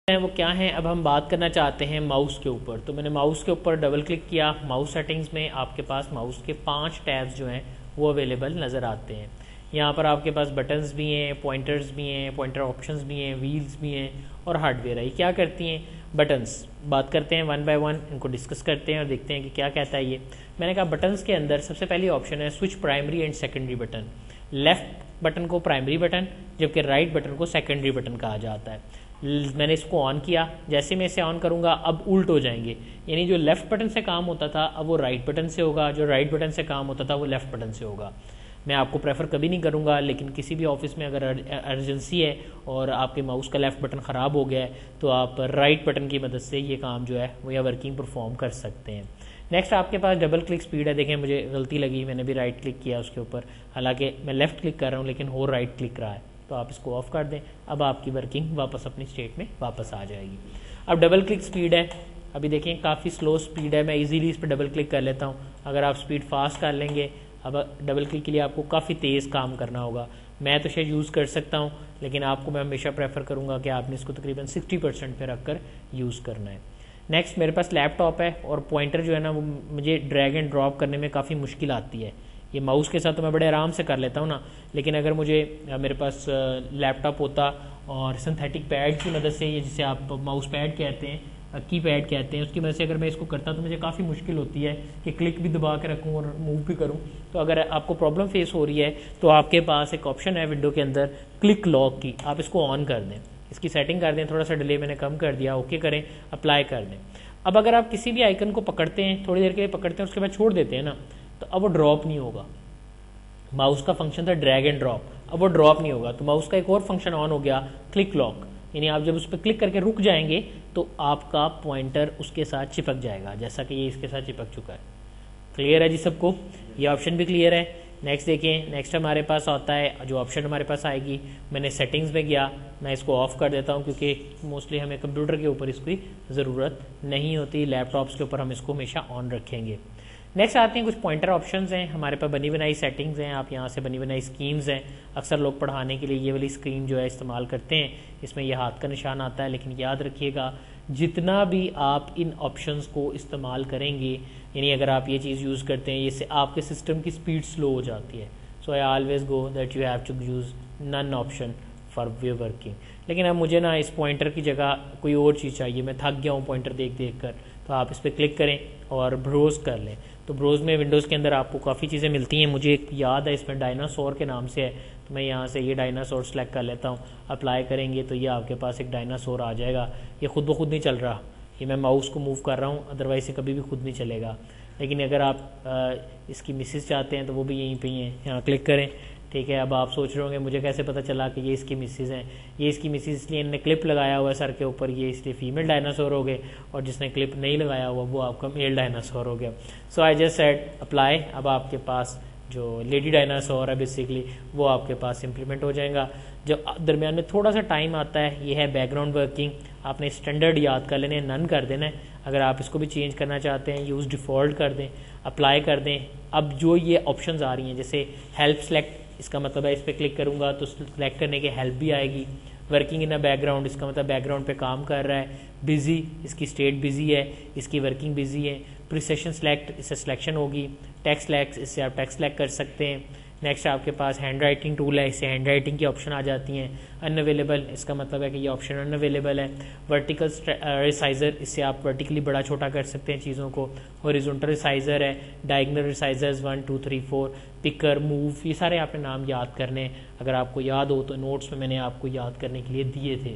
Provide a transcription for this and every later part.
हैं वो क्या हैं। अब हम बात करना चाहते हैं माउस के ऊपर। तो मैंने माउस के ऊपर डबल क्लिक किया। माउस सेटिंग्स में आपके पास माउस के 5 टैब्स जो हैं वो अवेलेबल नज़र आते हैं। यहाँ पर आपके पास बटन्स भी हैं, पॉइंटर्स भी हैं, पॉइंटर ऑप्शंस भी हैं, व्हील्स भी हैं और हार्डवेयर है। ये क्या करती हैं? बटन्स बात करते हैं वन बाय वन, इनको डिस्कस करते हैं और देखते हैं कि क्या कहता है ये। मैंने कहा बटन्स के अंदर सबसे पहली ऑप्शन है switch primary and secondary button. Left button को प्राइमरी बटन जबकि राइट बटन को सेकेंडरी बटन कहा जाता है। मैंने इसको ऑन किया, जैसे मैं इसे ऑन करूंगा अब उल्ट हो जाएंगे, यानी जो लेफ्ट बटन से काम होता था अब वो राइट बटन से होगा, जो राइट बटन से काम होता था वो लेफ्ट बटन से होगा। मैं आपको प्रेफर कभी नहीं करूंगा, लेकिन किसी भी ऑफिस में अगर अर्जेंसी है और आपके माउस का लेफ्ट बटन ख़राब हो गया है तो आप राइट बटन की मदद से ये काम जो है वो या वर्किंग परफॉर्म कर सकते हैं। नेक्स्ट आपके पास डबल क्लिक स्पीड है। देखें मुझे गलती लगी, मैंने भी राइट क्लिक किया उसके ऊपर, हालांकि मैं लेफ्ट क्लिक कर रहा हूँ लेकिन हो राइट क्लिक रहा है, तो आप इसको ऑफ कर दें। अब आपकी वर्किंग वापस अपनी स्टेट में वापस आ जाएगी। अब डबल क्लिक स्पीड है, अभी देखें काफ़ी स्लो स्पीड है, मैं इजीली इस पर डबल क्लिक कर लेता हूँ। अगर आप स्पीड फास्ट कर लेंगे, अब डबल क्लिक के लिए आपको काफ़ी तेज़ काम करना होगा। मैं तो शायद यूज़ कर सकता हूँ, लेकिन आपको मैं हमेशा प्रेफर करूँगा कि आपने इसको तकरीबन 60% पे रख कर यूज़ करना है। नेक्स्ट मेरे पास लैपटॉप है और पॉइंटर जो है ना वो मुझे ड्रैग एंड ड्रॉप करने में काफ़ी मुश्किल आती है। ये माउस के साथ तो मैं बड़े आराम से कर लेता हूँ ना, लेकिन अगर मुझे मेरे पास लैपटॉप होता और सिंथेटिक पैड की मदद से, ये जिसे आप माउस पैड कहते हैं, की पैड कहते हैं, उसकी वजह से अगर मैं इसको करता तो मुझे काफ़ी मुश्किल होती है कि क्लिक भी दबा के रखूँ और मूव भी करूँ। तो अगर आपको प्रॉब्लम फेस हो रही है तो आपके पास एक ऑप्शन है विंडो के अंदर क्लिक लॉक की, आप इसको ऑन कर दें, इसकी सेटिंग कर दें, थोड़ा सा डिले मैंने कम कर दिया, ओके करें, अप्लाई कर दें। अब अगर आप किसी भी आइकन को पकड़ते हैं, थोड़ी देर के लिए पकड़ते हैं उसके बाद छोड़ देते हैं ना, तो अब वो ड्रॉप नहीं होगा। माउस का फंक्शन था ड्रैग एंड ड्रॉप, अब वो ड्रॉप नहीं होगा। तो माउस का एक और फंक्शन ऑन हो गया क्लिक लॉक, यानी आप जब उस पर क्लिक करके रुक जाएंगे तो आपका पॉइंटर उसके साथ चिपक जाएगा, जैसा कि ये इसके साथ चिपक चुका है। क्लियर है जी सबको? ये ऑप्शन भी क्लियर है। नेक्स्ट देखें, नेक्स्ट हमारे पास आता है जो ऑप्शन हमारे पास आएगी, मैंने सेटिंग्स में गया, मैं इसको ऑफ कर देता हूँ क्योंकि मोस्टली हमें कंप्यूटर के ऊपर इसकी ज़रूरत नहीं होती, लैपटॉप्स के ऊपर हम इसको हमेशा ऑन रखेंगे। नेक्स्ट आते हैं कुछ पॉइंटर ऑप्शंस हैं हमारे पास, बनी बनाई सेटिंग्स हैं, आप यहाँ से बनी बनाई स्कीम्स हैं। अक्सर लोग पढ़ाने के लिए ये वाली स्क्रीन जो है इस्तेमाल करते हैं, इसमें यह हाथ का निशान आता है, लेकिन याद रखिएगा जितना भी आप इन ऑप्शंस को इस्तेमाल करेंगे, यानी अगर आप ये चीज़ यूज़ करते हैं, इससे आपके सिस्टम की स्पीड स्लो हो जाती है। So I always go that you have to use none option for way working. लेकिन अब मुझे ना इस पॉइंटर की जगह कोई और चीज़ चाहिए, मैं थक गया हूँ पॉइंटर देख देख कर, तो आप इस पर क्लिक करें और ब्रोज कर लें। तो ब्रोज में विंडोज़ के अंदर आपको काफ़ी चीज़ें मिलती हैं, मुझे एक याद है इसमें डायनासोर के नाम से है, तो मैं यहाँ से ये डायनासोर सेलेक्ट कर लेता हूँ। अप्लाई करेंगे तो ये आपके पास एक डायनासोर आ जाएगा। ये खुद ब खुद नहीं चल रहा, ये मैं माउस को मूव कर रहा हूँ, अदरवाइज ये कभी भी खुद नहीं चलेगा। लेकिन अगर आप इसकी मिसेस चाहते हैं तो वो भी यहीं पे ही हैं, यहाँ क्लिक करें। ठीक है, अब आप सोच रहे होंगे मुझे कैसे पता चला कि ये इसकी मिसेस हैं। ये इसकी मिसेस इसलिए इन्होंने क्लिप लगाया हुआ है सर के ऊपर, ये इसलिए फीमेल डायनासोर हो गए, और जिसने क्लिप नहीं लगाया हुआ वो आपका मेल डायनासोर हो गया। सो आई जस्ट सेड अप्लाई। अब आपके पास जो लेडी डायनासोर है बेसिकली वो आपके पास इम्प्लीमेंट हो जाएगा। जब दरमियान में थोड़ा सा टाइम आता है, ये है बैकग्राउंड वर्किंग, आपने स्टैंडर्ड याद कर लेने, नन कर देना है। अगर आप इसको भी चेंज करना चाहते हैं यूज़ डिफ़ॉल्ट कर दें, अप्लाई कर दें। अब जो ये ऑप्शंस आ रही हैं जैसे हेल्प सेलेक्ट, इसका मतलब है इस पर क्लिक करूँगा तो सेलेक्ट करने की हेल्प भी आएगी। वर्किंग इन अ बैकग्राउंड, इसका मतलब बैकग्राउंड पे काम कर रहा है। बिजी, इसकी स्टेट बिजी है, इसकी वर्किंग बिजी है। प्रिसेशन सेलेक्ट, इससे सिलेक्शन होगी। टेक्स्ट सेलेक्ट, इससे आप टेक्स्ट सेलेक्ट कर सकते हैं। नेक्स्ट आपके पास हैंड राइटिंग टूल है, इससे हैंड राइटिंग की ऑप्शन आ जाती हैं। अनअवेलेबल, इसका मतलब है कि ये ऑप्शन अनअवेलेबल है। वर्टिकल रिसाइजर, इससे आप वर्टिकली बड़ा छोटा कर सकते हैं चीज़ों को। हॉरिजॉन्टल रिसाइजर है। डायगोनल रिसाइजर्स 1 2 3 4, पिकर, मूव, ये सारे आपने नाम याद करने, अगर आपको याद हो तो नोट्स में मैंने आपको याद करने के लिए दिए थे,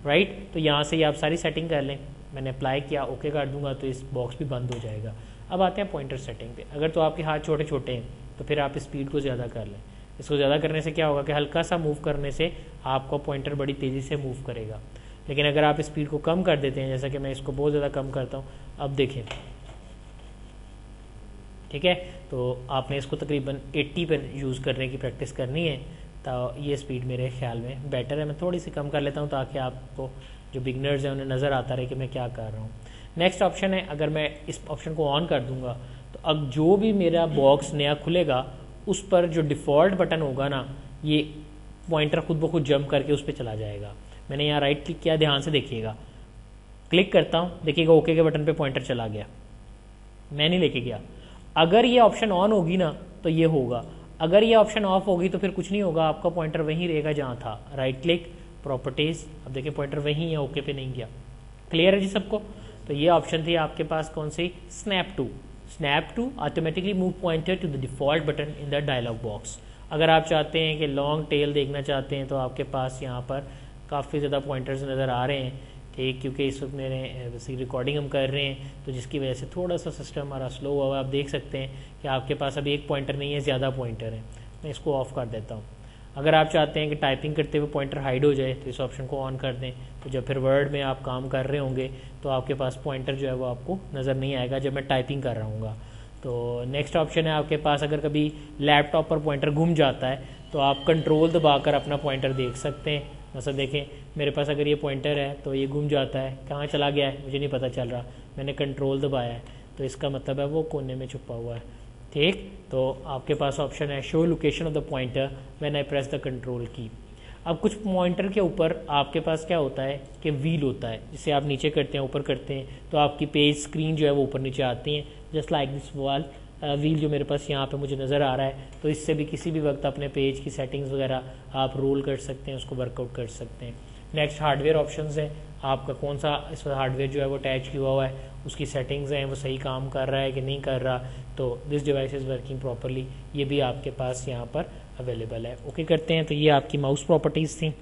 राइट। तो यहाँ से आप सारी सेटिंग कर लें। मैंने अप्लाई किया, ओके कर दूंगा तो इस बॉक्स भी बंद हो जाएगा। अब आते हैं पॉइंटर सेटिंग पे। अगर तो आपके हाथ छोटे छोटे हैं तो फिर आप स्पीड को ज़्यादा कर लें। इसको ज़्यादा करने से क्या होगा कि हल्का सा मूव करने से आपका पॉइंटर बड़ी तेज़ी से मूव करेगा। लेकिन अगर आप स्पीड को कम कर देते हैं, जैसा कि मैं इसको बहुत ज़्यादा कम करता हूँ, अब देखें, ठीक है, तो आपने इसको तकरीबन 80 पर यूज़ करने की प्रैक्टिस करनी है, तो ये स्पीड मेरे ख्याल में बेटर है। मैं थोड़ी सी कम कर लेता हूँ ताकि आपको जो बिगनर्स हैं उन्हें नज़र आता रहे कि मैं क्या कर रहा हूँ। नेक्स्ट ऑप्शन है, अगर मैं इस ऑप्शन को ऑन कर दूंगा तो अब जो भी मेरा बॉक्स नया खुलेगा उस पर जो डिफ़ॉल्ट बटन होगा ना, ये पॉइंटर खुद ब खुद जंप करके उस पर चला जाएगा। मैंने यहाँ राइट क्लिक किया, ध्यान से देखिएगा, क्लिक करता हूँ, देखिएगा ओके के बटन पे पॉइंटर चला गया, मैं नहीं लेके गया। अगर ये ऑप्शन ऑन होगी ना तो ये होगा, अगर ये ऑप्शन ऑफ होगी तो फिर कुछ नहीं होगा, आपका पॉइंटर वहीं रहेगा जहाँ था। राइट क्लिक, प्रॉपर्टीज, अब देखिए पॉइंटर वहीं है, ओके पे नहीं गया। क्लियर है जी सबको? तो ये ऑप्शन थी आपके पास कौन सी, snap to. Snap to automatically move pointer to the default button in the dialog box. अगर आप चाहते हैं कि लॉन्ग टेल देखना चाहते हैं तो आपके पास यहाँ पर काफ़ी ज़्यादा पॉइंटर्स नज़र आ रहे हैं, ठीक, क्योंकि इस वक्त मेरे वैसे रिकॉर्डिंग हम कर रहे हैं तो जिसकी वजह से थोड़ा सा सिस्टम हमारा स्लो हुआ है। आप देख सकते हैं कि आपके पास अभी एक पॉइंटर नहीं है, ज़्यादा पॉइंटर है। मैं इसको ऑफ कर देता हूँ। अगर आप चाहते हैं कि टाइपिंग करते हुए पॉइंटर हाइड हो जाए तो इस ऑप्शन को ऑन कर दें, तो जब फिर वर्ड में आप काम कर रहे होंगे तो आपके पास पॉइंटर जो है वो आपको नज़र नहीं आएगा जब मैं टाइपिंग कर रहा हूँगा। तो नेक्स्ट ऑप्शन है आपके पास, अगर कभी लैपटॉप पर पॉइंटर घूम जाता है तो आप कंट्रोल दबाकर अपना पॉइंटर देख सकते हैं। मतलब देखें मेरे पास अगर ये पॉइंटर है तो ये घूम जाता है, कहाँ चला गया है मुझे नहीं पता चल रहा, मैंने कंट्रोल दबाया है तो इसका मतलब है वो कोने में छुपा हुआ है। ठीक, तो आपके पास ऑप्शन है show location of the pointer when I press the control की। अब कुछ पॉइंटर के ऊपर आपके पास क्या होता है कि व्हील होता है, जिसे आप नीचे करते हैं ऊपर करते हैं तो आपकी पेज स्क्रीन जो है वो ऊपर नीचे आती है, just like this wall wheel जो मेरे पास यहाँ पे मुझे नज़र आ रहा है। तो इससे भी किसी भी वक्त अपने पेज की सेटिंग्स वगैरह आप रोल कर सकते हैं, उसको वर्कआउट कर सकते हैं। नेक्स्ट हार्डवेयर ऑप्शंस है, आपका कौन सा इस हार्डवेयर जो है वो अटैच किया हुआ है, उसकी सेटिंग्स हैं, वो सही काम कर रहा है कि नहीं कर रहा, तो this device is working properly, ये भी आपके पास यहाँ पर अवेलेबल है। ओके करते हैं, तो ये आपकी माउस प्रॉपर्टीज़ थी।